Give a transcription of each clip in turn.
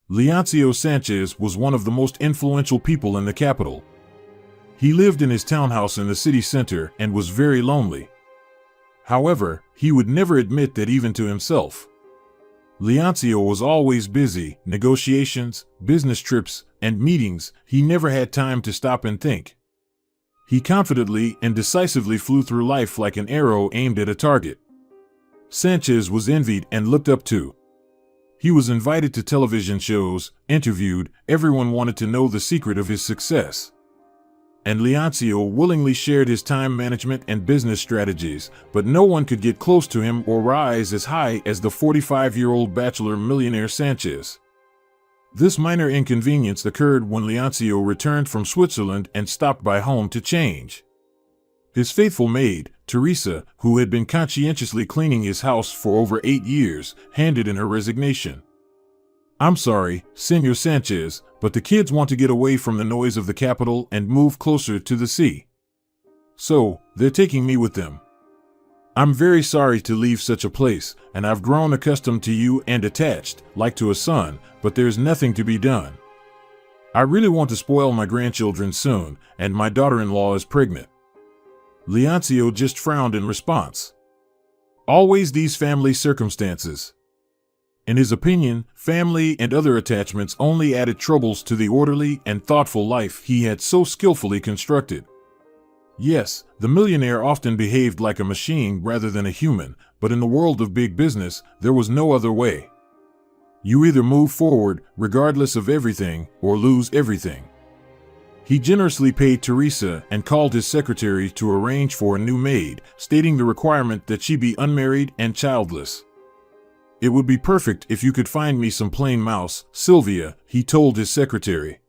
Leoncio Sanchez was one of the most influential people in the capital. He lived in his townhouse in the city center and was very lonely. However, he would never admit that even to himself. Leoncio was always busy, negotiations, business trips, and meetings. He never had time to stop and think. He confidently and decisively flew through life like an arrow aimed at a target. Sanchez was envied and looked up to. He was invited to television shows, interviewed, everyone wanted to know the secret of his success. And Leoncio willingly shared his time management and business strategies, but no one could get close to him or rise as high as the 45-year-old bachelor millionaire Sanchez. This minor inconvenience occurred when Leoncio returned from Switzerland and stopped by home to change. His faithful maid, Teresa, who had been conscientiously cleaning his house for over 8 years, handed in her resignation. "I'm sorry, Senor Sanchez, but the kids want to get away from the noise of the capital and move closer to the sea. So, they're taking me with them. I'm very sorry to leave such a place, and I've grown accustomed to you and attached, like to a son, but there's nothing to be done. I really want to spoil my grandchildren soon, and my daughter-in-law is pregnant." Leoncio just frowned in response. Always these family circumstances. In his opinion, family and other attachments only added troubles to the orderly and thoughtful life he had so skillfully constructed. Yes, the millionaire often behaved like a machine rather than a human, but in the world of big business, there was no other way. You either move forward, regardless of everything, or lose everything. He generously paid Teresa and called his secretary to arrange for a new maid, stating the requirement that she be unmarried and childless. "It would be perfect if you could find me some plain mouse, Sylvia," he told his secretary.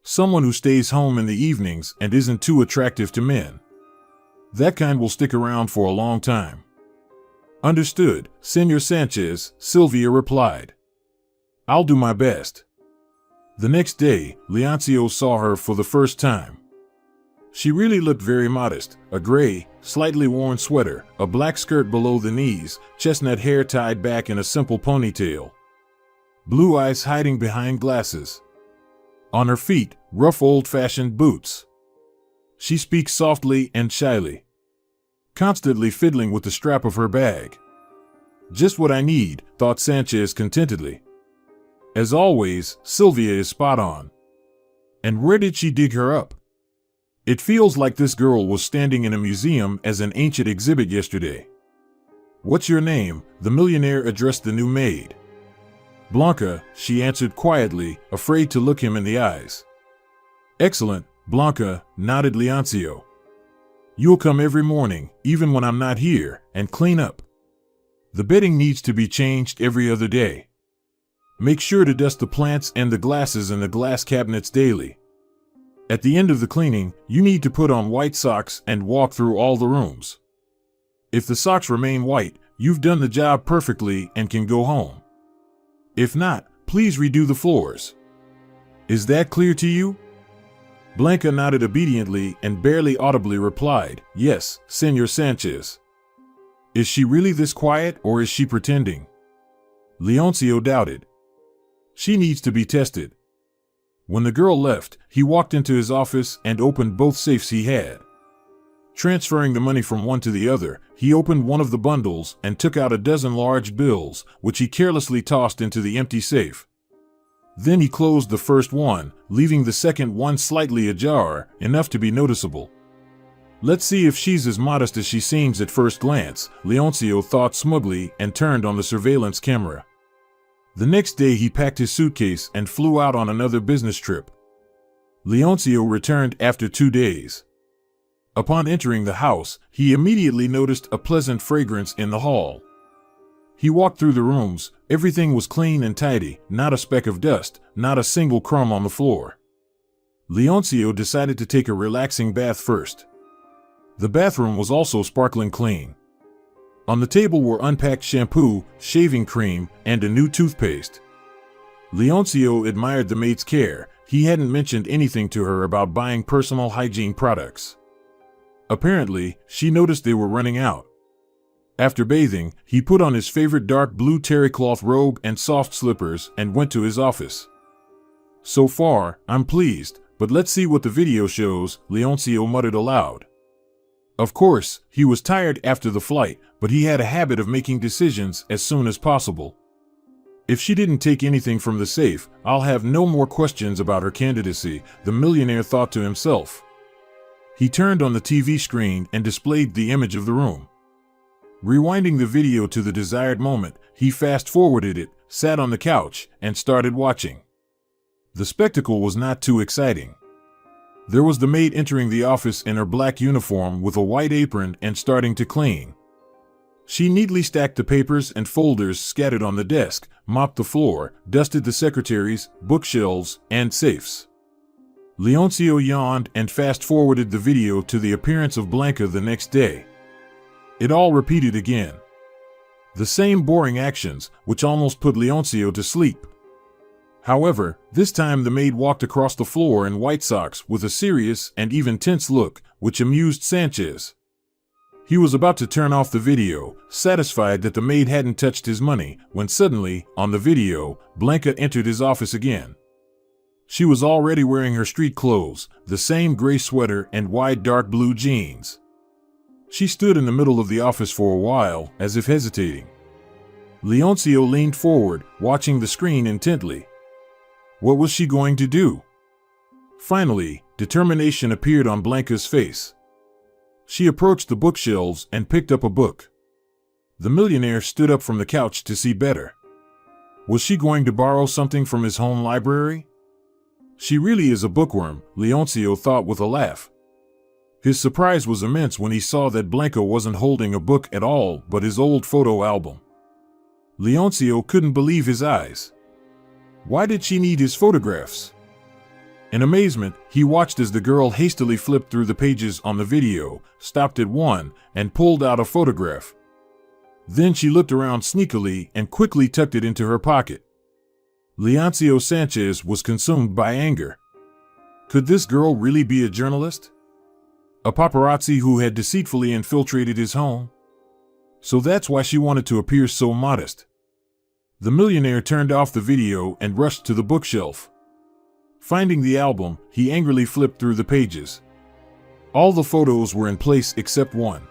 "Someone who stays home in the evenings and isn't too attractive to men. That kind will stick around for a long time." "Understood, Senor Sanchez," Sylvia replied. "I'll do my best." The next day, Leoncio saw her for the first time. She really looked very modest, a gray, slightly worn sweater, a black skirt below the knees, chestnut hair tied back in a simple ponytail. Blue eyes hiding behind glasses. On her feet, rough old-fashioned boots. She speaks softly and shyly, constantly fiddling with the strap of her bag. "Just what I need," thought Sanchez contentedly. As always, Sylvia is spot on. And where did she dig her up? It feels like this girl was standing in a museum as an ancient exhibit yesterday. "What's your name?" the millionaire addressed the new maid. "Blanca," she answered quietly, afraid to look him in the eyes. "Excellent, Blanca," nodded Leoncio. "You'll come every morning, even when I'm not here, and clean up. The bedding needs to be changed every other day. Make sure to dust the plants and the glasses in the glass cabinets daily. At the end of the cleaning, you need to put on white socks and walk through all the rooms. If the socks remain white, you've done the job perfectly and can go home. If not, please redo the floors. Is that clear to you?" Blanca nodded obediently and barely audibly replied, "Yes, Senor Sanchez." "Is she really this quiet or is she pretending?" Leoncio doubted. "She needs to be tested." When the girl left, he walked into his office and opened both safes he had. Transferring the money from one to the other, he opened one of the bundles and took out a dozen large bills, which he carelessly tossed into the empty safe. Then he closed the first one, leaving the second one slightly ajar, enough to be noticeable. "Let's see if she's as modest as she seems at first glance," Leoncio thought smugly and turned on the surveillance camera. The next day he packed his suitcase and flew out on another business trip. Leoncio returned after 2 days. Upon entering the house, he immediately noticed a pleasant fragrance in the hall. He walked through the rooms. Everything was clean and tidy, not a speck of dust, not a single crumb on the floor. Leoncio decided to take a relaxing bath first. The bathroom was also sparkling clean. On the table were unpacked shampoo, shaving cream, and a new toothpaste. Leoncio admired the maid's care. He hadn't mentioned anything to her about buying personal hygiene products. Apparently, she noticed they were running out. After bathing, he put on his favorite dark blue terry cloth robe and soft slippers and went to his office. "So far, I'm pleased, but let's see what the video shows," Leoncio muttered aloud. Of course, he was tired after the flight, but he had a habit of making decisions as soon as possible. "If she didn't take anything from the safe, I'll have no more questions about her candidacy," the millionaire thought to himself. He turned on the TV screen and displayed the image of the room. Rewinding the video to the desired moment, he fast-forwarded it, sat on the couch, and started watching. The spectacle was not too exciting. There was the maid entering the office in her black uniform with a white apron and starting to clean. She neatly stacked the papers and folders scattered on the desk, mopped the floor, dusted the secretaries, bookshelves, and safes. Leoncio yawned and fast-forwarded the video to the appearance of Blanca the next day. It all repeated again. The same boring actions, which almost put Leoncio to sleep. However, this time the maid walked across the floor in white socks with a serious and even tense look, which amused Sanchez. He was about to turn off the video, satisfied that the maid hadn't touched his money, when suddenly, on the video, Blanca entered his office again. She was already wearing her street clothes, the same gray sweater and wide dark blue jeans. She stood in the middle of the office for a while, as if hesitating. Leoncio leaned forward, watching the screen intently. What was she going to do? Finally, determination appeared on Blanca's face. She approached the bookshelves and picked up a book. The millionaire stood up from the couch to see better. Was she going to borrow something from his home library? She really is a bookworm, Leoncio thought with a laugh. His surprise was immense when he saw that Blanca wasn't holding a book at all but his old photo album. Leoncio couldn't believe his eyes. Why did she need his photographs? In amazement, he watched as the girl hastily flipped through the pages on the video, stopped at one, and pulled out a photograph. Then she looked around sneakily and quickly tucked it into her pocket. Leoncio Sanchez was consumed by anger. Could this girl really be a journalist? A paparazzi who had deceitfully infiltrated his home? So that's why she wanted to appear so modest. The millionaire turned off the video and rushed to the bookshelf. Finding the album, he angrily flipped through the pages. All the photos were in place except one.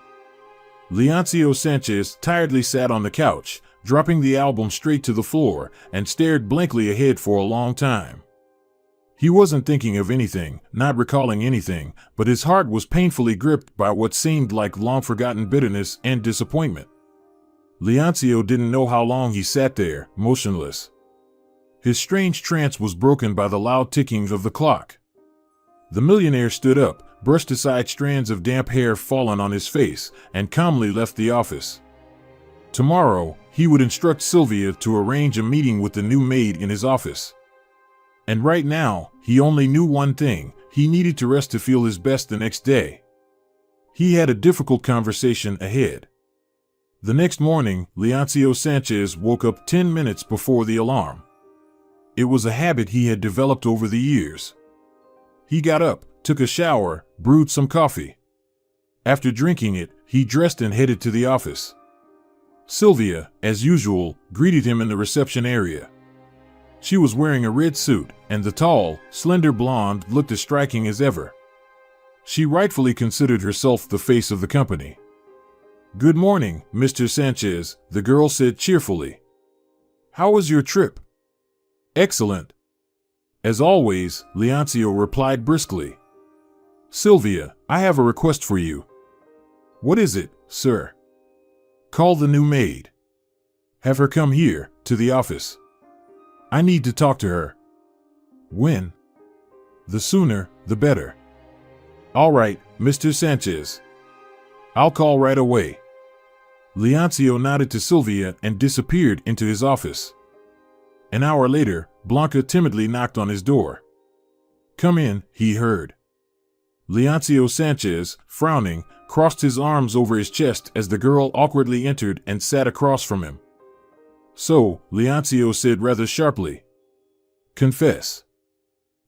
Leoncio Sanchez tiredly sat on the couch, dropping the album straight to the floor, and stared blankly ahead for a long time. He wasn't thinking of anything, not recalling anything, but his heart was painfully gripped by what seemed like long-forgotten bitterness and disappointment. Leoncio didn't know how long he sat there, motionless. His strange trance was broken by the loud ticking of the clock. The millionaire stood up, brushed aside strands of damp hair fallen on his face, and calmly left the office. Tomorrow, he would instruct Sylvia to arrange a meeting with the new maid in his office. And right now, he only knew one thing: he needed to rest to feel his best the next day. He had a difficult conversation ahead. The next morning, Leoncio Sanchez woke up 10 minutes before the alarm. It was a habit he had developed over the years. He got up, took a shower, brewed some coffee. After drinking it, he dressed and headed to the office. Sylvia, as usual, greeted him in the reception area. She was wearing a red suit, and the tall, slender blonde looked as striking as ever. She rightfully considered herself the face of the company. "Good morning, Mr. Sanchez," the girl said cheerfully. "How was your trip?" "Excellent." "As always," Leoncio replied briskly. "Sylvia, I have a request for you." "What is it, sir?" "Call the new maid. Have her come here, to the office. I need to talk to her." "When?" "The sooner, the better." "All right, Mr. Sanchez. I'll call right away." Leoncio nodded to Sylvia and disappeared into his office. An hour later, Blanca timidly knocked on his door. "Come in," he heard. Leoncio Sanchez, frowning, crossed his arms over his chest as the girl awkwardly entered and sat across from him. "So," Leoncio said rather sharply. "Confess.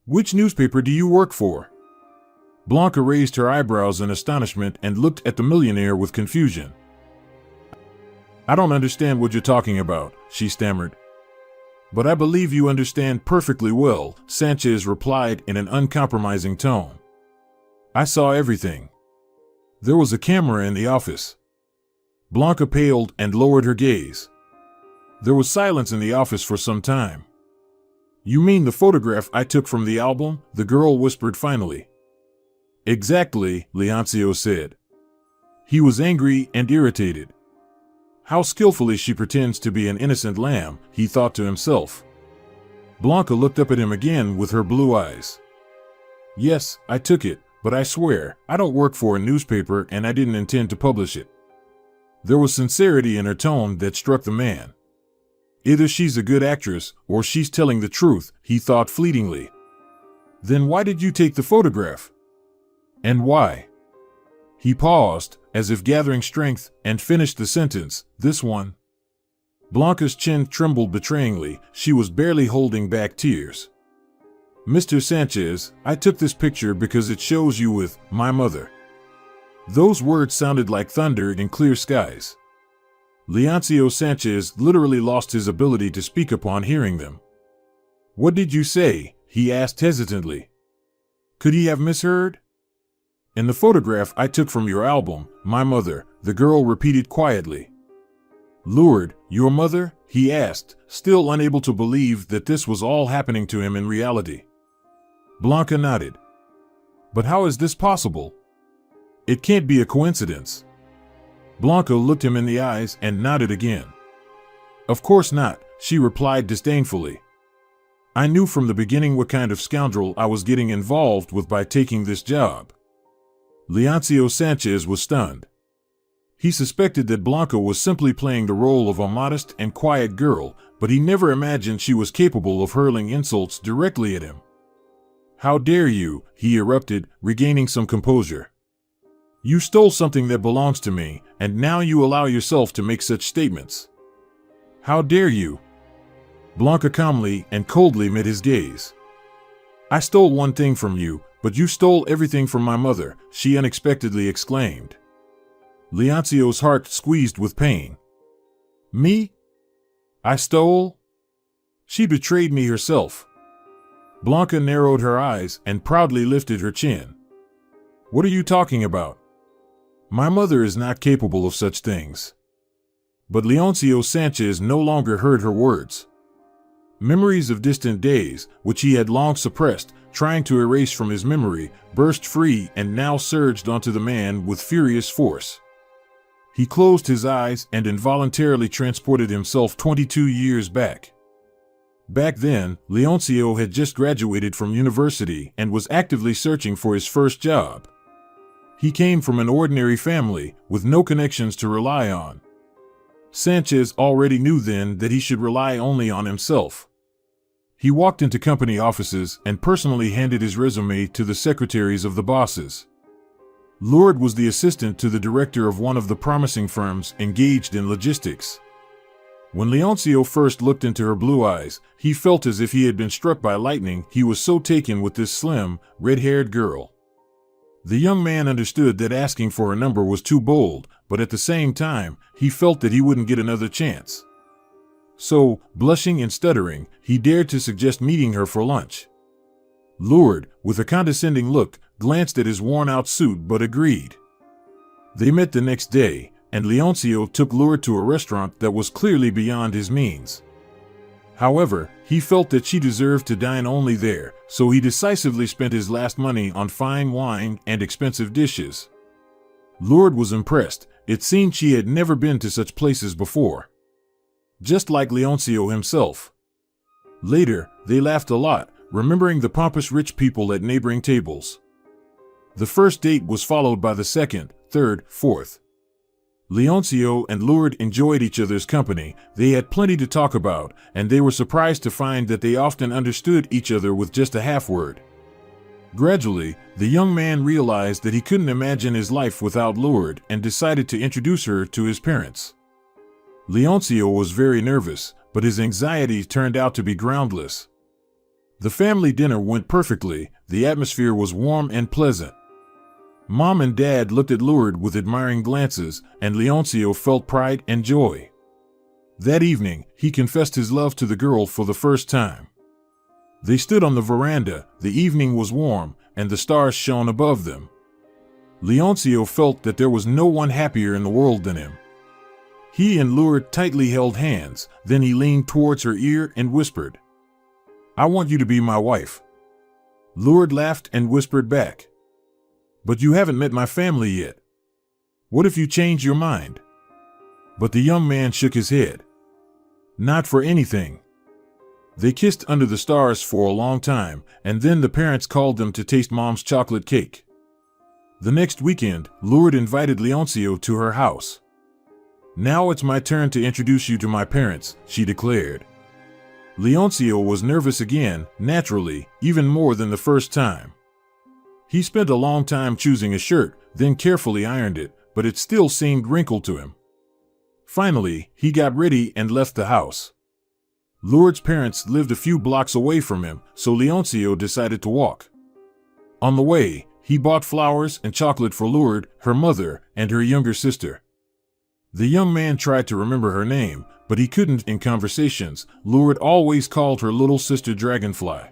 Which newspaper do you work for?" Blanca raised her eyebrows in astonishment and looked at the millionaire with confusion. I don't understand what you're talking about, she stammered. But I believe you understand perfectly well, Sanchez replied in an uncompromising tone. I saw everything. There was a camera in the office. Blanca paled and lowered her gaze. There was silence in the office for some time. You mean the photograph I took from the album? The girl whispered finally. Exactly, Leoncio said. He was angry and irritated. How skillfully she pretends to be an innocent lamb, he thought to himself. Blanca looked up at him again with her blue eyes. Yes, I took it, but I swear, I don't work for a newspaper and I didn't intend to publish it. There was sincerity in her tone that struck the man. Either she's a good actress or she's telling the truth, he thought fleetingly. Then why did you take the photograph? And why? He paused, as if gathering strength, and finished the sentence, this one. Blanca's chin trembled betrayingly, she was barely holding back tears. Mr. Sanchez, I took this picture because it shows you with my mother. Those words sounded like thunder in clear skies. Leoncio Sanchez literally lost his ability to speak upon hearing them. What did you say? He asked hesitantly. Could he have misheard? In the photograph I took from your album, my mother, the girl repeated quietly. Lured, your mother? He asked, still unable to believe that this was all happening to him in reality. Blanca nodded. But how is this possible? It can't be a coincidence. Blanca looked him in the eyes and nodded again. Of course not, she replied disdainfully. I knew from the beginning what kind of scoundrel I was getting involved with by taking this job. Leoncio Sanchez was stunned. He suspected that Blanca was simply playing the role of a modest and quiet girl, but he never imagined she was capable of hurling insults directly at him. How dare you, he erupted, regaining some composure. You stole something that belongs to me, and now you allow yourself to make such statements. How dare you? Blanca calmly and coldly met his gaze. I stole one thing from you, but you stole everything from my mother, she unexpectedly exclaimed. Leoncio's heart squeezed with pain. Me? I stole? She betrayed me herself. Blanca narrowed her eyes and proudly lifted her chin. What are you talking about? My mother is not capable of such things. But Leoncio Sanchez no longer heard her words. Memories of distant days, which he had long suppressed, trying to erase from his memory, burst free and now surged onto the man with furious force. He closed his eyes and involuntarily transported himself 22 years back. Back then, Leoncio had just graduated from university and was actively searching for his first job. He came from an ordinary family, with no connections to rely on. Sanchez already knew then that he should rely only on himself. He walked into company offices and personally handed his resume to the secretaries of the bosses. Lourdes was the assistant to the director of one of the promising firms engaged in logistics. When Leoncio first looked into her blue eyes, he felt as if he had been struck by lightning. He was so taken with this slim, red-haired girl. The young man understood that asking for a number was too bold, but at the same time, he felt that he wouldn't get another chance. So, blushing and stuttering, he dared to suggest meeting her for lunch. Lourdes, with a condescending look, glanced at his worn-out suit but agreed. They met the next day, and Leoncio took Lourdes to a restaurant that was clearly beyond his means. However, he felt that she deserved to dine only there, so he decisively spent his last money on fine wine and expensive dishes. Lourdes was impressed. It seemed she had never been to such places before. Just like Leoncio himself. Later, they laughed a lot, remembering the pompous rich people at neighboring tables. The first date was followed by the second, third, fourth. Leoncio and Lourdes enjoyed each other's company. They had plenty to talk about, and they were surprised to find that they often understood each other with just a half word. Gradually, the young man realized that he couldn't imagine his life without Lourdes and decided to introduce her to his parents. Leoncio was very nervous, but his anxiety turned out to be groundless. The family dinner went perfectly. The atmosphere was warm and pleasant. Mom and Dad looked at Lourdes with admiring glances, and Leoncio felt pride and joy. That evening, he confessed his love to the girl for the first time. They stood on the veranda, the evening was warm, and the stars shone above them. Leoncio felt that there was no one happier in the world than him. He and Lourdes tightly held hands, then he leaned towards her ear and whispered, "I want you to be my wife." Lourdes laughed and whispered back, "But you haven't met my family yet. What if you change your mind?" But the young man shook his head. "Not for anything." They kissed under the stars for a long time, and then the parents called them to taste Mom's chocolate cake. The next weekend, Lourdes invited Leoncio to her house. "Now it's my turn to introduce you to my parents," she declared. Leoncio was nervous again, naturally, even more than the first time. He spent a long time choosing a shirt, then carefully ironed it, but it still seemed wrinkled to him. Finally, he got ready and left the house. Lourdes' parents lived a few blocks away from him, so Leoncio decided to walk. On the way, he bought flowers and chocolate for Lourdes, her mother, and her younger sister. The young man tried to remember her name, but he couldn't in conversations. Lourdes always called her little sister Dragonfly.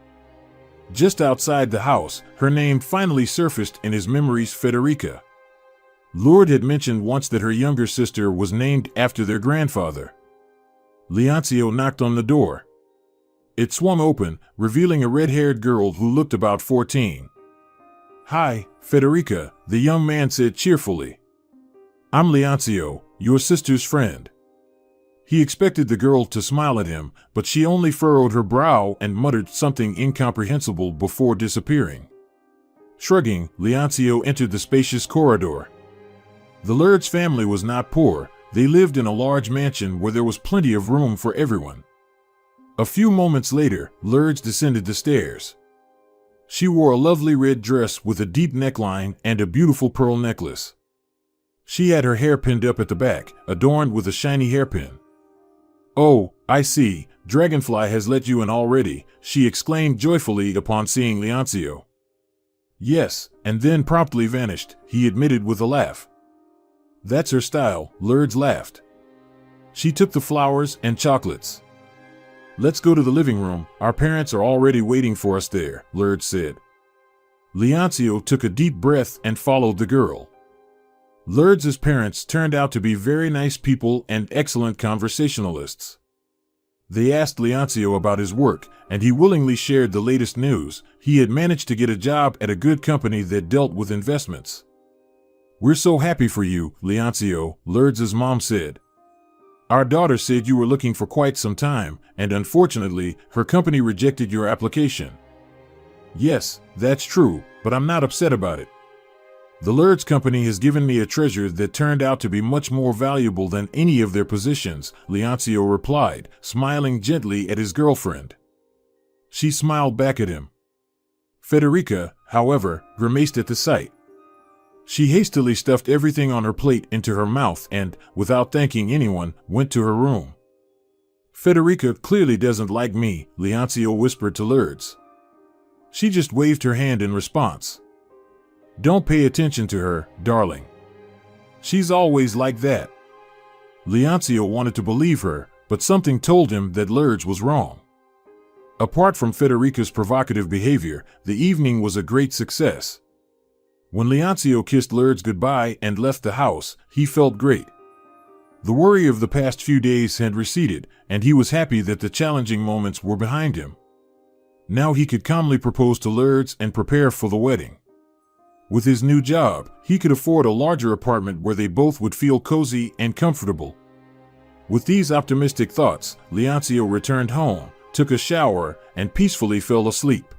Just outside the house, her name finally surfaced in his memories, Federica. Lourdes had mentioned once that her younger sister was named after their grandfather. Leoncio knocked on the door. It swung open, revealing a red-haired girl who looked about 14. "Hi, Federica," the young man said cheerfully. "I'm Leoncio, your sister's friend." He expected the girl to smile at him, but she only furrowed her brow and muttered something incomprehensible before disappearing. Shrugging, Leoncio entered the spacious corridor. The Lourdes family was not poor. They lived in a large mansion where there was plenty of room for everyone. A few moments later, Lourdes descended the stairs. She wore a lovely red dress with a deep neckline and a beautiful pearl necklace. She had her hair pinned up at the back, adorned with a shiny hairpin. "Oh, I see, Dragonfly has let you in already," she exclaimed joyfully upon seeing Leoncio. "Yes," and then promptly vanished, he admitted with a laugh. "That's her style," Lourdes laughed. She took the flowers and chocolates. "Let's go to the living room, our parents are already waiting for us there," Lourdes said. Leoncio took a deep breath and followed the girl. Lourdes' parents turned out to be very nice people and excellent conversationalists. They asked Leoncio about his work, and he willingly shared the latest news. He had managed to get a job at a good company that dealt with investments. "We're so happy for you, Leoncio," Lourdes' mom said. "Our daughter said you were looking for quite some time, and unfortunately, her company rejected your application." "Yes, that's true, but I'm not upset about it. The Lourdes company has given me a treasure that turned out to be much more valuable than any of their positions," Leoncio replied, smiling gently at his girlfriend. She smiled back at him. Federica, however, grimaced at the sight. She hastily stuffed everything on her plate into her mouth and, without thanking anyone, went to her room. "Federica clearly doesn't like me," Leoncio whispered to Lourdes. She just waved her hand in response. "Don't pay attention to her, darling. She's always like that." Leoncio wanted to believe her, but something told him that Lourdes was wrong. Apart from Federica's provocative behavior, the evening was a great success. When Leoncio kissed Lourdes goodbye and left the house, he felt great. The worry of the past few days had receded, and he was happy that the challenging moments were behind him. Now he could calmly propose to Lourdes and prepare for the wedding. With his new job, he could afford a larger apartment where they both would feel cozy and comfortable. With these optimistic thoughts, Leoncio returned home, took a shower, and peacefully fell asleep.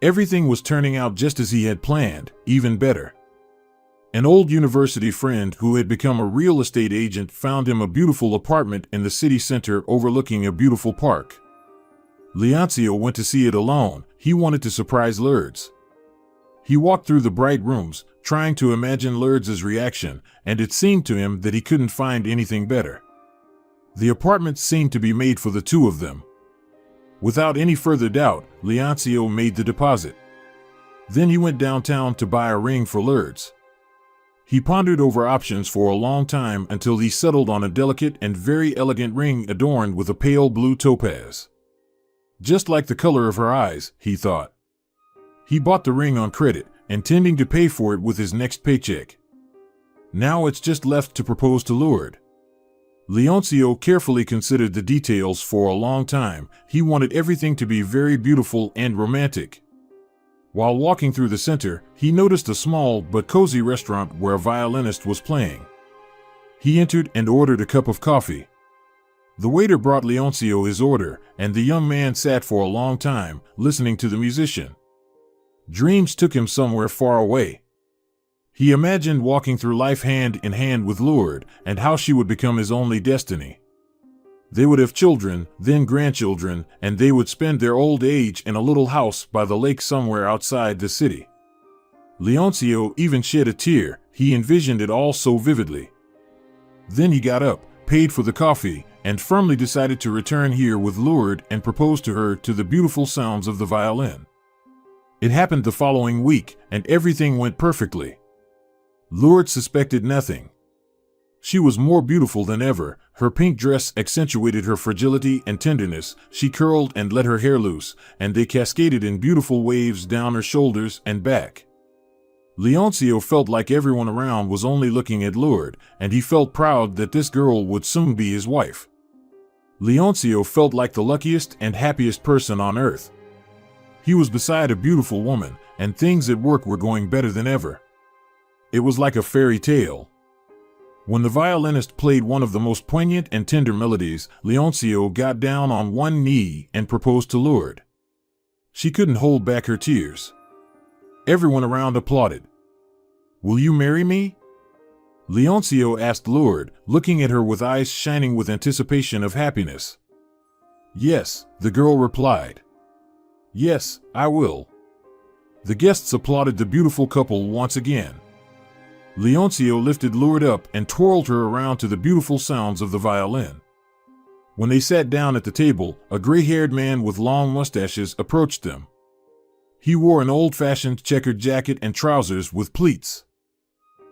Everything was turning out just as he had planned, even better. An old university friend who had become a real estate agent found him a beautiful apartment in the city center overlooking a beautiful park. Leoncio went to see it alone. He wanted to surprise Lourdes. He walked through the bright rooms, trying to imagine Lourdes' reaction, and it seemed to him that he couldn't find anything better. The apartment seemed to be made for the two of them. Without any further doubt, Leoncio made the deposit. Then he went downtown to buy a ring for Lourdes. He pondered over options for a long time until he settled on a delicate and very elegant ring adorned with a pale blue topaz. Just like the color of her eyes, he thought. He bought the ring on credit, intending to pay for it with his next paycheck. Now it's just left to propose to Lourdes. Leoncio carefully considered the details for a long time. He wanted everything to be very beautiful and romantic. While walking through the center, he noticed a small but cozy restaurant where a violinist was playing. He entered and ordered a cup of coffee. The waiter brought Leoncio his order, and the young man sat for a long time, listening to the musician. Dreams took him somewhere far away. He imagined walking through life hand in hand with Lourdes, and how she would become his only destiny. They would have children, then grandchildren, and they would spend their old age in a little house by the lake somewhere outside the city. Leoncio even shed a tear. He envisioned it all so vividly. Then he got up, paid for the coffee, and firmly decided to return here with Lourdes and propose to her to the beautiful sounds of the violin. It happened the following week, and everything went perfectly. Lourdes suspected nothing. She was more beautiful than ever. Her pink dress accentuated her fragility and tenderness. She curled and let her hair loose, and they cascaded in beautiful waves down her shoulders and back. Leoncio felt like everyone around was only looking at Lourdes, and he felt proud that this girl would soon be his wife. Leoncio felt like the luckiest and happiest person on earth. He was beside a beautiful woman, and things at work were going better than ever. It was like a fairy tale. When the violinist played one of the most poignant and tender melodies, Leoncio got down on one knee and proposed to Lourdes. She couldn't hold back her tears. Everyone around applauded. "Will you marry me?" Leoncio asked Lourdes, looking at her with eyes shining with anticipation of happiness. "Yes," the girl replied. "Yes, I will." The guests applauded the beautiful couple once again. Leoncio lifted Lourdes up and twirled her around to the beautiful sounds of the violin. When they sat down at the table, a gray-haired man with long mustaches approached them. He wore an old-fashioned checkered jacket and trousers with pleats.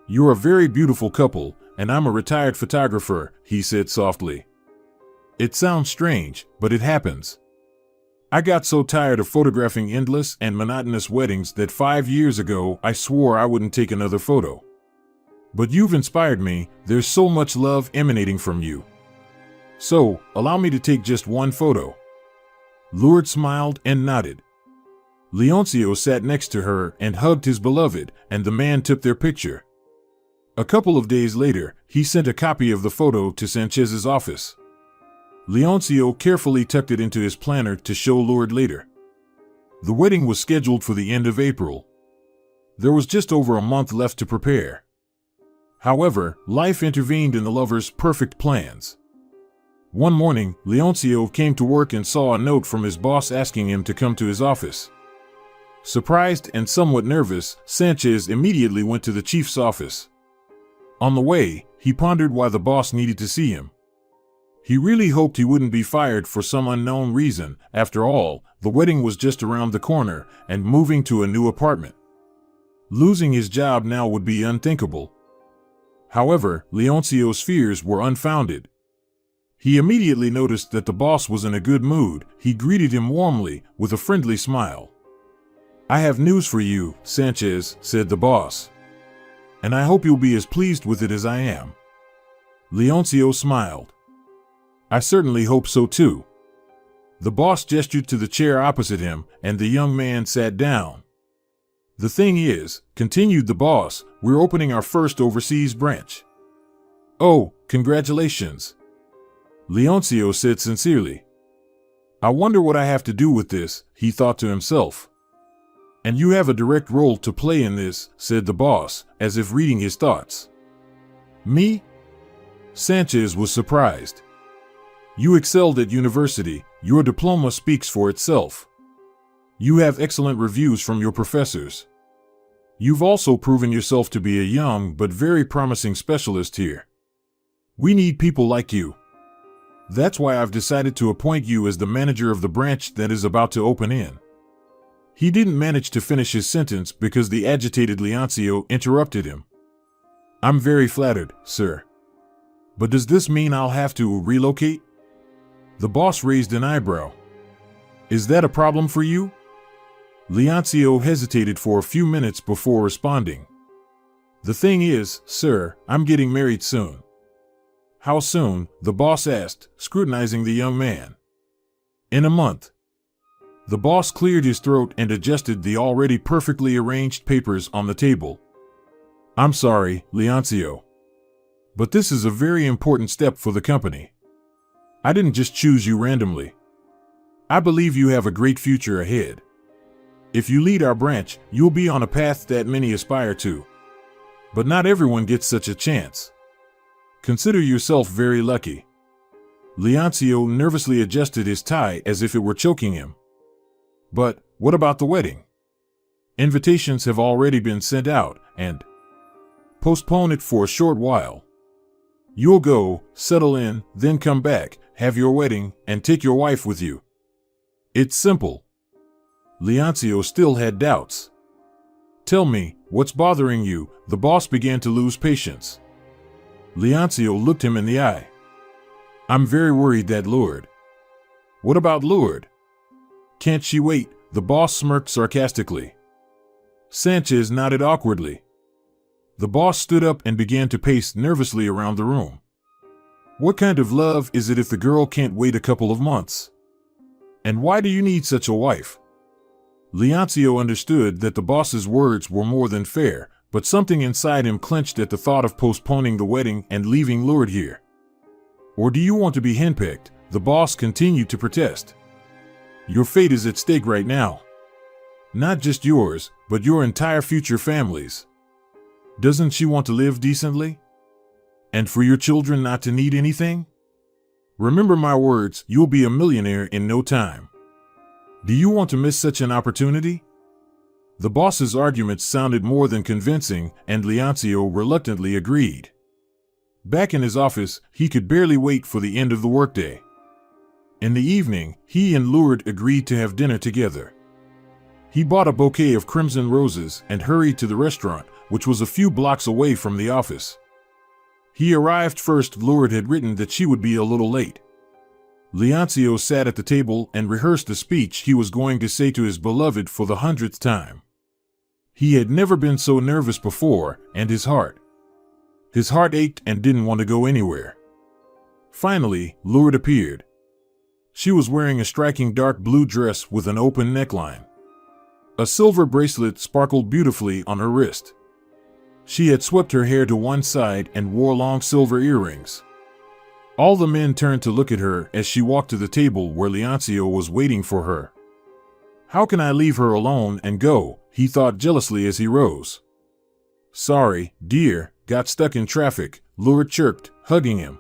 "You're a very beautiful couple, and I'm a retired photographer," he said softly. "It sounds strange, but it happens. I got so tired of photographing endless and monotonous weddings that 5 years ago I swore I wouldn't take another photo. But you've inspired me. There's so much love emanating from you. So, allow me to take just one photo." Lourdes smiled and nodded. Leoncio sat next to her and hugged his beloved, and the man took their picture. A couple of days later, he sent a copy of the photo to Sanchez's office. Leoncio carefully tucked it into his planner to show Lourdes later. The wedding was scheduled for the end of April. There was just over a month left to prepare. However, life intervened in the lovers' perfect plans. One morning, Leoncio came to work and saw a note from his boss asking him to come to his office. Surprised and somewhat nervous, Sanchez immediately went to the chief's office. On the way, he pondered why the boss needed to see him. He really hoped he wouldn't be fired for some unknown reason. After all, the wedding was just around the corner, and moving to a new apartment. Losing his job now would be unthinkable. However, Leoncio's fears were unfounded. He immediately noticed that the boss was in a good mood. He greeted him warmly, with a friendly smile. "I have news for you, Sanchez," said the boss. "And I hope you'll be as pleased with it as I am." Leoncio smiled. "I certainly hope so too." The boss gestured to the chair opposite him, and the young man sat down. "The thing is," continued the boss, "we're opening our first overseas branch." "Oh, congratulations," Leoncio said sincerely. "I wonder what I have to do with this," he thought to himself. "And you have a direct role to play in this," said the boss, as if reading his thoughts. "Me?" Sanchez was surprised. "You excelled at university. Your diploma speaks for itself. You have excellent reviews from your professors. You've also proven yourself to be a young but very promising specialist here. We need people like you. That's why I've decided to appoint you as the manager of the branch that is about to open in." He didn't manage to finish his sentence because the agitated Leoncio interrupted him. I'm very flattered, sir. But does this mean I'll have to relocate? The boss raised an eyebrow. Is that a problem for you? Leoncio hesitated for a few minutes before responding. The thing is, sir, I'm getting married soon. How soon? The boss asked, scrutinizing the young man. In a month. The boss cleared his throat and adjusted the already perfectly arranged papers on the table. I'm sorry, Leoncio. But this is a very important step for the company. I didn't just choose you randomly. I believe you have a great future ahead. If you lead our branch, you'll be on a path that many aspire to. But not everyone gets such a chance. Consider yourself very lucky. Leoncio nervously adjusted his tie as if it were choking him. But what about the wedding? Invitations have already been sent out, and postpone it for a short while. You'll go, settle in, then come back, have your wedding, and take your wife with you. It's simple. Leoncio still had doubts. Tell me, what's bothering you? The boss began to lose patience. Leoncio looked him in the eye. I'm very worried that Lourdes. What about Lourdes? Can't she wait? The boss smirked sarcastically. Sanchez nodded awkwardly. The boss stood up and began to pace nervously around the room. What kind of love is it if the girl can't wait a couple of months? And why do you need such a wife? Leoncio understood that the boss's words were more than fair, but something inside him clenched at the thought of postponing the wedding and leaving Lourdes here. Or do you want to be henpecked? The boss continued to protest. Your fate is at stake right now. Not just yours, but your entire future family's. Doesn't she want to live decently? And for your children not to need anything? Remember my words, you'll be a millionaire in no time. Do you want to miss such an opportunity? The boss's arguments sounded more than convincing, and Leoncio reluctantly agreed. Back in his office, he could barely wait for the end of the workday. In the evening, he and Lourdes agreed to have dinner together. He bought a bouquet of crimson roses and hurried to the restaurant, which was a few blocks away from the office. He arrived first. Lourdes had written that she would be a little late. Leoncio sat at the table and rehearsed the speech he was going to say to his beloved for the 100th time. He had never been so nervous before, and his heart ached and didn't want to go anywhere. Finally, Lourdes appeared. She was wearing a striking dark blue dress with an open neckline. A silver bracelet sparkled beautifully on her wrist. She had swept her hair to one side and wore long silver earrings. All the men turned to look at her as she walked to the table where Leoncio was waiting for her. How can I leave her alone and go? He thought jealously as he rose. Sorry, dear, got stuck in traffic, Lourdes chirped, hugging him.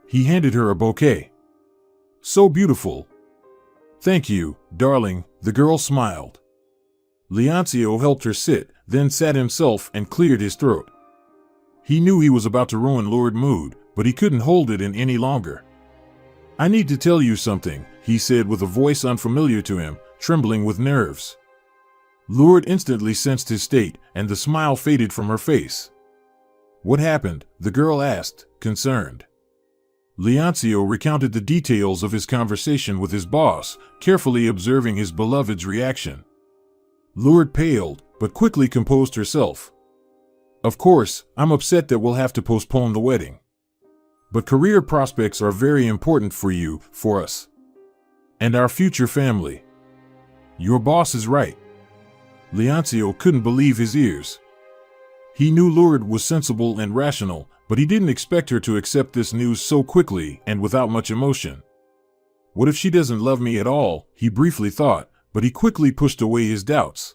He handed her a bouquet. So beautiful. Thank you, darling, the girl smiled. Leoncio helped her sit, then sat himself and cleared his throat. He knew he was about to ruin Lourdes' mood, but he couldn't hold it in any longer. I need to tell you something, he said with a voice unfamiliar to him, trembling with nerves. Lourdes instantly sensed his state, and the smile faded from her face. What happened? The girl asked, concerned. Leoncio recounted the details of his conversation with his boss, carefully observing his beloved's reaction. Lourdes paled, but quickly composed herself. Of course, I'm upset that we'll have to postpone the wedding. But career prospects are very important for you, for us. And our future family. Your boss is right. Leoncio couldn't believe his ears. He knew Lourdes was sensible and rational, but he didn't expect her to accept this news so quickly and without much emotion. What if she doesn't love me at all? He briefly thought, but he quickly pushed away his doubts.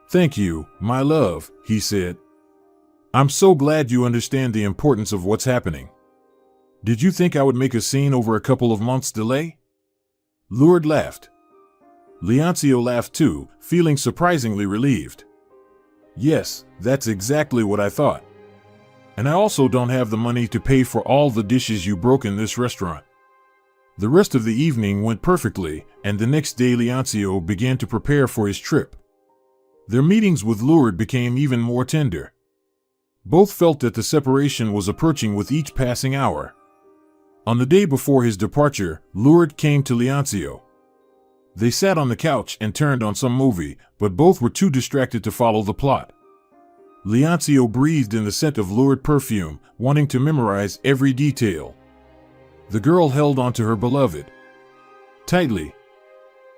Thank you, my love, he said. I'm so glad you understand the importance of what's happening. Did you think I would make a scene over a couple of months' delay? Lourdes laughed. Leoncio laughed too, feeling surprisingly relieved. Yes, that's exactly what I thought. And I also don't have the money to pay for all the dishes you broke in this restaurant. The rest of the evening went perfectly, and the next day Leoncio began to prepare for his trip. Their meetings with Lourdes became even more tender. Both felt that the separation was approaching with each passing hour. On the day before his departure, Lourdes came to Leoncio. They sat on the couch and turned on some movie, but both were too distracted to follow the plot. Leoncio breathed in the scent of Lourdes' perfume, wanting to memorize every detail. The girl held onto her beloved tightly.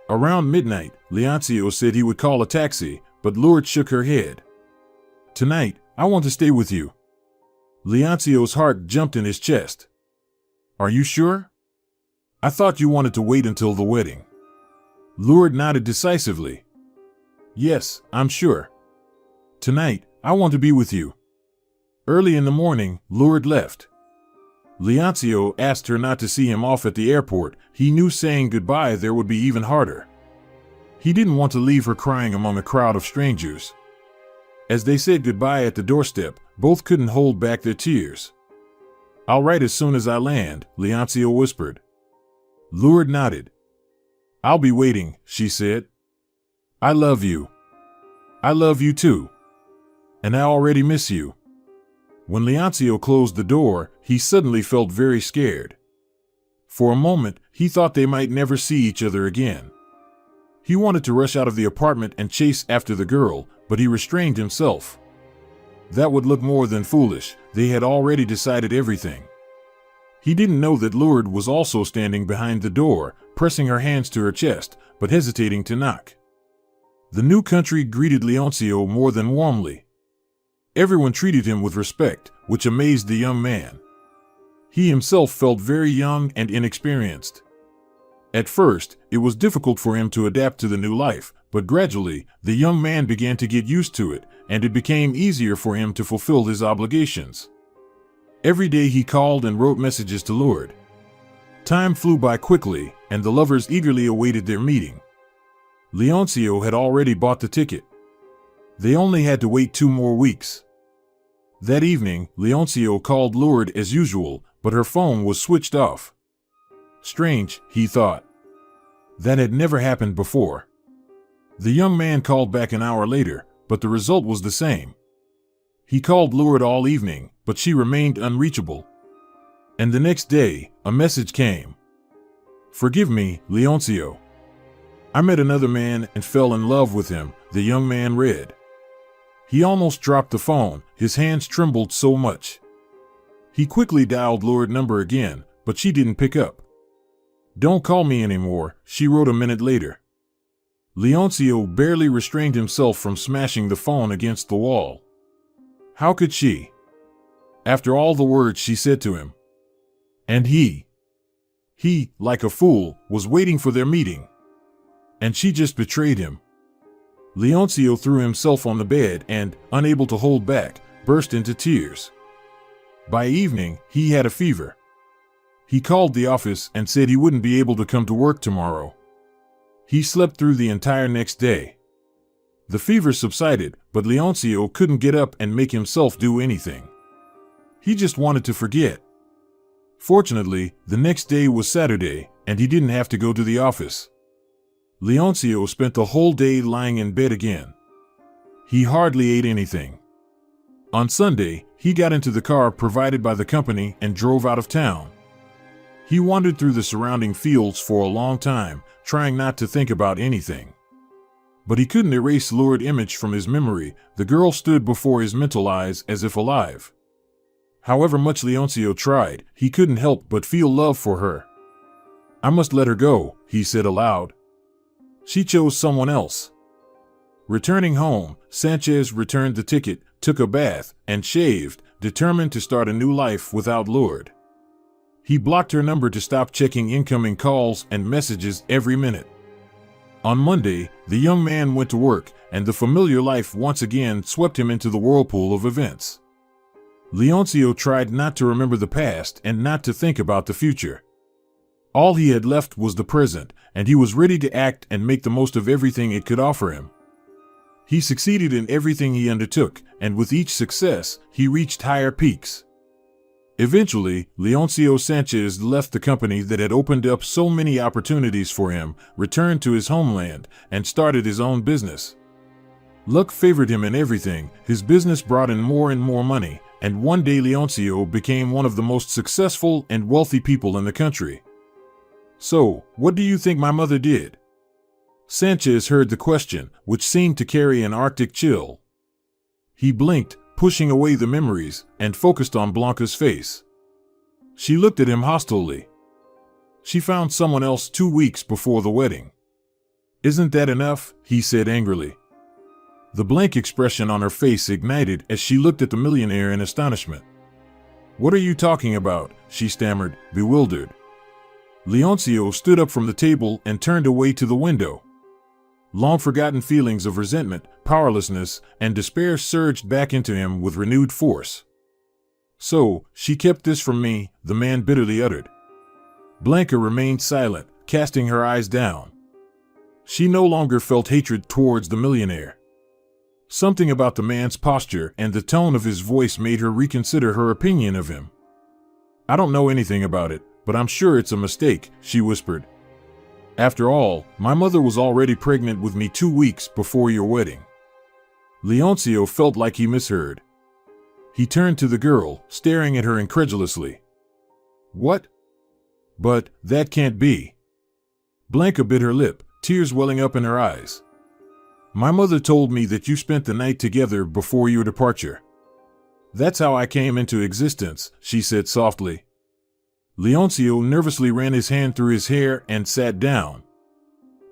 Around midnight, Leoncio said he would call a taxi, but Lourdes shook her head. "Tonight, I want to stay with you." Leoncio's heart jumped in his chest. "Are you sure? I thought you wanted to wait until the wedding." Lourdes nodded decisively. "Yes, I'm sure. Tonight, I want to be with you." Early in the morning, Lourdes left. Leoncio asked her not to see him off at the airport. He knew saying goodbye there would be even harder. He didn't want to leave her crying among a crowd of strangers. As they said goodbye at the doorstep, both couldn't hold back their tears. "I'll write as soon as I land," Leoncio whispered. Lourdes nodded. "I'll be waiting," she said. "I love you." "I love you too. And I already miss you." When Leoncio closed the door, he suddenly felt very scared. For a moment, he thought they might never see each other again. He wanted to rush out of the apartment and chase after the girl, but he restrained himself. That would look more than foolish. They had already decided everything. He didn't know that Lourdes was also standing behind the door, pressing her hands to her chest, but hesitating to knock. The new country greeted Leoncio more than warmly. Everyone treated him with respect, which amazed the young man. He himself felt very young and inexperienced. At first, it was difficult for him to adapt to the new life, but gradually, the young man began to get used to it, and it became easier for him to fulfill his obligations. Every day he called and wrote messages to Lourdes. Time flew by quickly, and the lovers eagerly awaited their meeting. Leoncio had already bought the ticket. They only had to wait 2 more weeks. That evening, Leoncio called Lourdes as usual, but her phone was switched off. Strange, he thought. That had never happened before. The young man called back an hour later, but the result was the same. He called Lourdes all evening, but she remained unreachable. And the next day, a message came. "Forgive me, Leoncio. I met another man and fell in love with him," the young man read. He almost dropped the phone, his hands trembled so much. He quickly dialed Lourdes' number again, but she didn't pick up. "Don't call me anymore," she wrote a minute later. Leoncio barely restrained himself from smashing the phone against the wall. How could she? After all the words she said to him. And he, like a fool, was waiting for their meeting. And she just betrayed him. Leoncio threw himself on the bed and, unable to hold back, burst into tears. By evening, he had a fever. He called the office and said he wouldn't be able to come to work tomorrow. He slept through the entire next day. The fever subsided, but Leoncio couldn't get up and make himself do anything. He just wanted to forget. Fortunately, the next day was Saturday, and he didn't have to go to the office. Leoncio spent the whole day lying in bed again. He hardly ate anything. On Sunday, he got into the car provided by the company and drove out of town. He wandered through the surrounding fields for a long time, trying not to think about anything. But he couldn't erase Lourdes' image from his memory. The girl stood before his mental eyes as if alive. However much Leoncio tried, he couldn't help but feel love for her. "I must let her go," he said aloud. She chose someone else. Returning home, Sanchez returned the ticket, took a bath, and shaved, determined to start a new life without Lourdes. He blocked her number to stop checking incoming calls and messages every minute. On Monday, the young man went to work, and the familiar life once again swept him into the whirlpool of events. Leoncio tried not to remember the past and not to think about the future. All he had left was the present, and he was ready to act and make the most of everything it could offer him. He succeeded in everything he undertook, and with each success, he reached higher peaks. Eventually, Leoncio Sanchez left the company that had opened up so many opportunities for him, returned to his homeland, and started his own business. Luck favored him in everything. His business brought in more and more money, and one day Leoncio became one of the most successful and wealthy people in the country. So, what do you think my mother did? Sanchez heard the question, which seemed to carry an Arctic chill. He blinked, pushing away the memories, and focused on Blanca's face. She looked at him hostilely. She found someone else 2 weeks before the wedding. Isn't that enough? He said angrily. The blank expression on her face ignited as she looked at the millionaire in astonishment. What are you talking about? She stammered, bewildered. Leoncio stood up from the table and turned away to the window. Long-forgotten feelings of resentment, powerlessness, and despair surged back into him with renewed force. So, she kept this from me, the man bitterly uttered. Blanca remained silent, casting her eyes down. She no longer felt hatred towards the millionaire. Something about the man's posture and the tone of his voice made her reconsider her opinion of him. I don't know anything about it, but I'm sure it's a mistake, she whispered. After all, my mother was already pregnant with me 2 weeks before your wedding. Leoncio felt like he misheard. He turned to the girl, staring at her incredulously. What? But that can't be. Blanca bit her lip, tears welling up in her eyes. My mother told me that you spent the night together before your departure. That's how I came into existence, she said softly. Leoncio nervously ran his hand through his hair and sat down.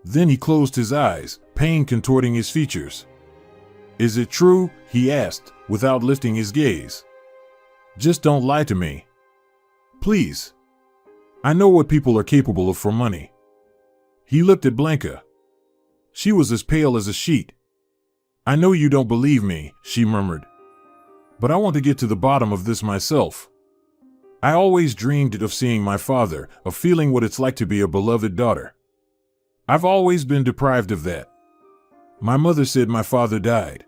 Then he closed his eyes, pain contorting his features. Is it true? He asked, without lifting his gaze. Just don't lie to me. Please. I know what people are capable of for money. He looked at Blanca. She was as pale as a sheet. I know you don't believe me, she murmured. But I want to get to the bottom of this myself. I always dreamed of seeing my father, of feeling what it's like to be a beloved daughter. I've always been deprived of that. My mother said my father died.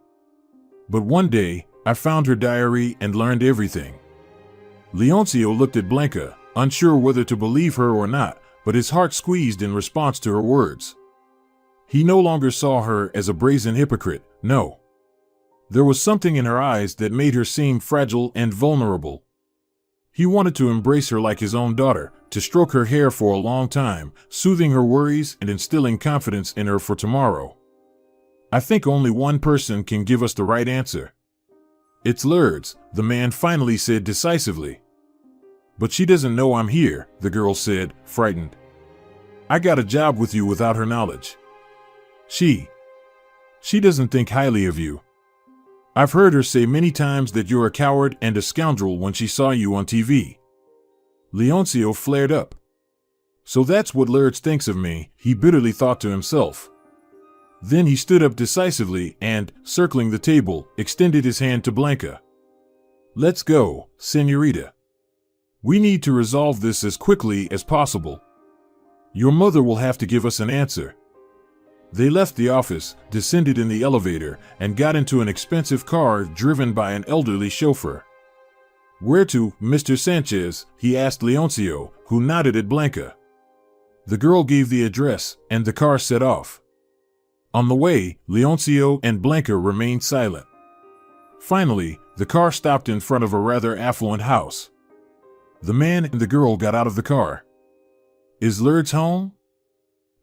But one day, I found her diary and learned everything. Leoncio looked at Blanca, unsure whether to believe her or not, but his heart squeezed in response to her words. He no longer saw her as a brazen hypocrite, no. There was something in her eyes that made her seem fragile and vulnerable. He wanted to embrace her like his own daughter, to stroke her hair for a long time, soothing her worries and instilling confidence in her for tomorrow. I think only one person can give us the right answer. It's Lourdes, the man finally said decisively. But she doesn't know I'm here, the girl said, frightened. I got a job with you without her knowledge. She doesn't think highly of you. I've heard her say many times that you're a coward and a scoundrel when she saw you on TV. Leoncio flared up. So that's what Lourdes thinks of me, he bitterly thought to himself. Then he stood up decisively and, circling the table, extended his hand to Blanca. Let's go, señorita. We need to resolve this as quickly as possible. Your mother will have to give us an answer. They left the office, descended in the elevator, and got into an expensive car driven by an elderly chauffeur. Where to, Mr. Sanchez? He asked Leoncio, who nodded at Blanca. The girl gave the address, and the car set off. On the way, Leoncio and Blanca remained silent. Finally, the car stopped in front of a rather affluent house. The man and the girl got out of the car. Is Lourdes home?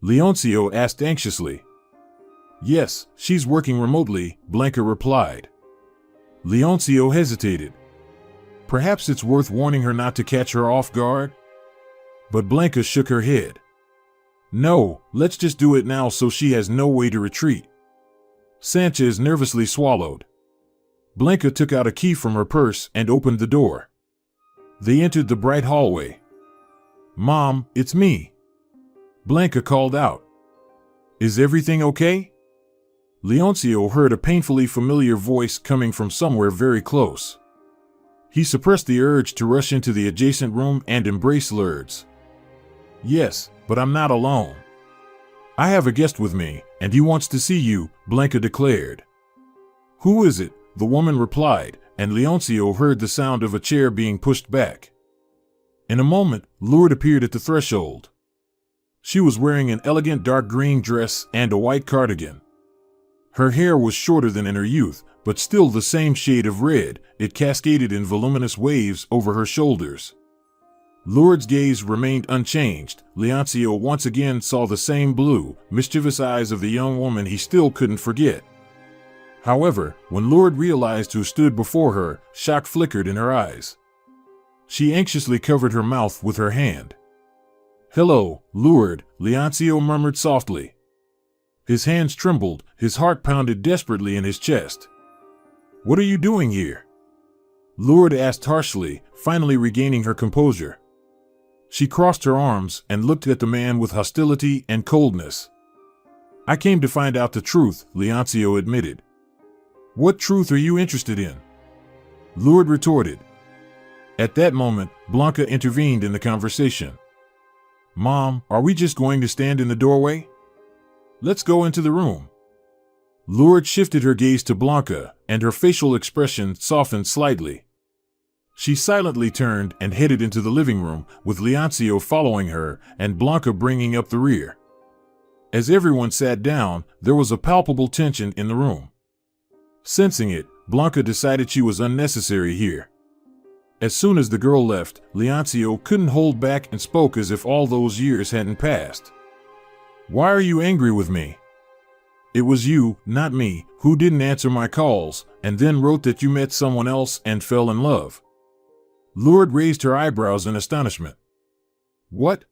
Leoncio asked anxiously. Yes, she's working remotely, Blanca replied. Leoncio hesitated. Perhaps it's worth warning her not to catch her off guard? But Blanca shook her head. No, let's just do it now so she has no way to retreat. Sanchez nervously swallowed. Blanca took out a key from her purse and opened the door. They entered the bright hallway. Mom, it's me. Blanca called out. Is everything okay? Leoncio heard a painfully familiar voice coming from somewhere very close. He suppressed the urge to rush into the adjacent room and embrace Lourdes. Yes, but I'm not alone. I have a guest with me, and he wants to see you, Blanca declared. Who is it? The woman replied, and Leoncio heard the sound of a chair being pushed back. In a moment, Lourdes appeared at the threshold. She was wearing an elegant dark green dress and a white cardigan. Her hair was shorter than in her youth, but still the same shade of red. It cascaded in voluminous waves over her shoulders. Lourdes' gaze remained unchanged. Leoncio once again saw the same blue, mischievous eyes of the young woman he still couldn't forget. However, when Lourdes realized who stood before her, shock flickered in her eyes. She anxiously covered her mouth with her hand. "Hello, Lourdes," Leoncio murmured softly. His hands trembled, his heart pounded desperately in his chest. "What are you doing here?" Lourdes asked harshly, finally regaining her composure. She crossed her arms and looked at the man with hostility and coldness. "I came to find out the truth," Leoncio admitted. "What truth are you interested in?" Lourdes retorted. At that moment, Blanca intervened in the conversation. "Mom, are we just going to stand in the doorway? Let's go into the room." Lourdes shifted her gaze to Blanca, and her facial expression softened slightly. She silently turned and headed into the living room, with Leoncio following her and Blanca bringing up the rear. As everyone sat down, there was a palpable tension in the room. Sensing it, Blanca decided she was unnecessary here. As soon as the girl left, Leoncio couldn't hold back and spoke as if all those years hadn't passed. "Why are you angry with me? It was you, not me, who didn't answer my calls, and then wrote that you met someone else and fell in love." Lourdes raised her eyebrows in astonishment. "What?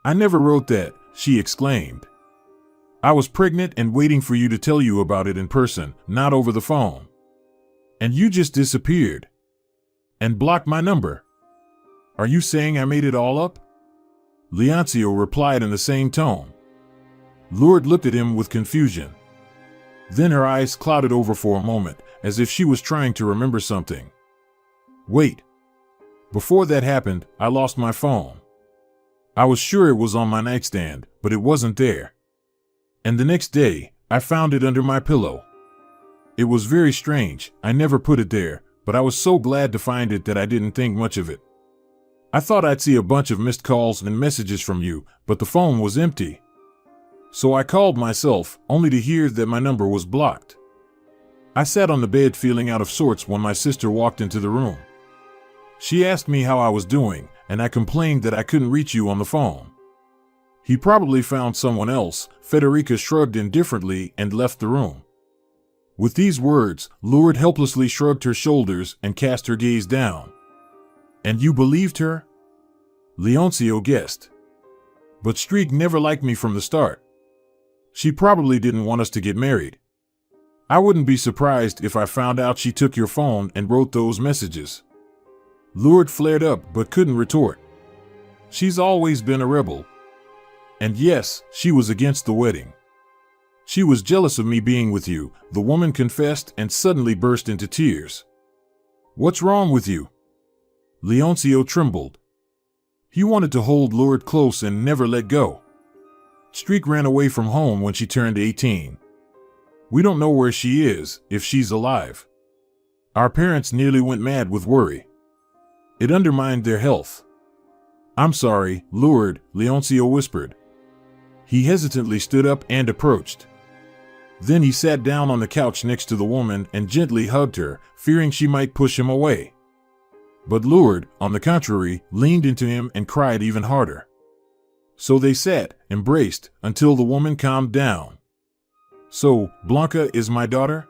I never wrote that," she exclaimed. "I was pregnant and waiting for you to tell you about it in person, not over the phone. And you just disappeared. And blocked my number. Are you saying I made it all up?" Leoncio replied in the same tone. Lourdes looked at him with confusion. Then her eyes clouded over for a moment, as if she was trying to remember something. "Wait. Before that happened, I lost my phone. I was sure it was on my nightstand, but it wasn't there. And the next day, I found it under my pillow. It was very strange. I never put it there, but I was so glad to find it that I didn't think much of it. I thought I'd see a bunch of missed calls and messages from you, but the phone was empty. So I called myself, only to hear that my number was blocked. I sat on the bed feeling out of sorts when my sister walked into the room. She asked me how I was doing, and I complained that I couldn't reach you on the phone. He probably found someone else." Federica shrugged indifferently and left the room. With these words, Lourdes helplessly shrugged her shoulders and cast her gaze down. "And you believed her?" Leoncio guessed. "But Streak never liked me from the start. She probably didn't want us to get married. I wouldn't be surprised if I found out she took your phone and wrote those messages." Lourdes flared up but couldn't retort. She's always been a rebel. And yes, she was against the wedding. She was jealous of me being with you, the woman confessed and suddenly burst into tears. "What's wrong with you?" Leoncio trembled. He wanted to hold Lourdes close and never let go. Streak ran away from home when she turned 18. We don't know where she is, if she's alive. Our parents nearly went mad with worry. It undermined their health. "I'm sorry, Lourdes," Leoncio whispered. He hesitantly stood up and approached. Then he sat down on the couch next to the woman and gently hugged her, fearing she might push him away. But Lourdes, on the contrary, leaned into him and cried even harder. So they sat, embraced, until the woman calmed down. "So, Blanca is my daughter?"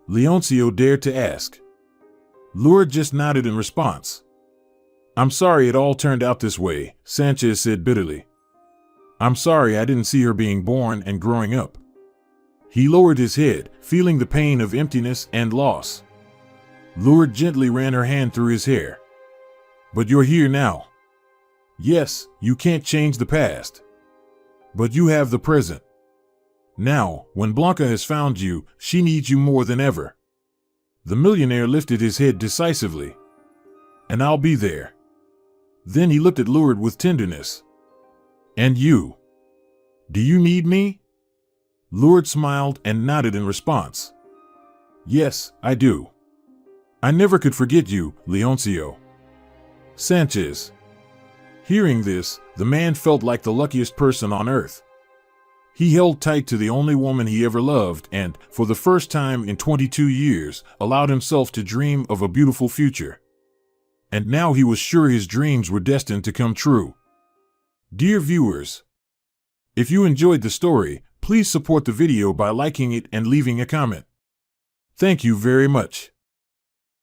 Leoncio dared to ask. Lourdes just nodded in response. "I'm sorry it all turned out this way," Sanchez said bitterly. "I'm sorry I didn't see her being born and growing up." He lowered his head, feeling the pain of emptiness and loss. Lourdes gently ran her hand through his hair. "But you're here now. Yes, you can't change the past. But you have the present. Now, when Blanca has found you, she needs you more than ever." The millionaire lifted his head decisively. "And I'll be there." Then he looked at Lourdes with tenderness. "And you? Do you need me?" Lourdes smiled and nodded in response. "Yes, I do. I never could forget you, Leoncio." Sanchez. Hearing this, the man felt like the luckiest person on earth. He held tight to the only woman he ever loved and, for the first time in 22 years, allowed himself to dream of a beautiful future. And now he was sure his dreams were destined to come true. Dear viewers, if you enjoyed the story, please support the video by liking it and leaving a comment. Thank you very much.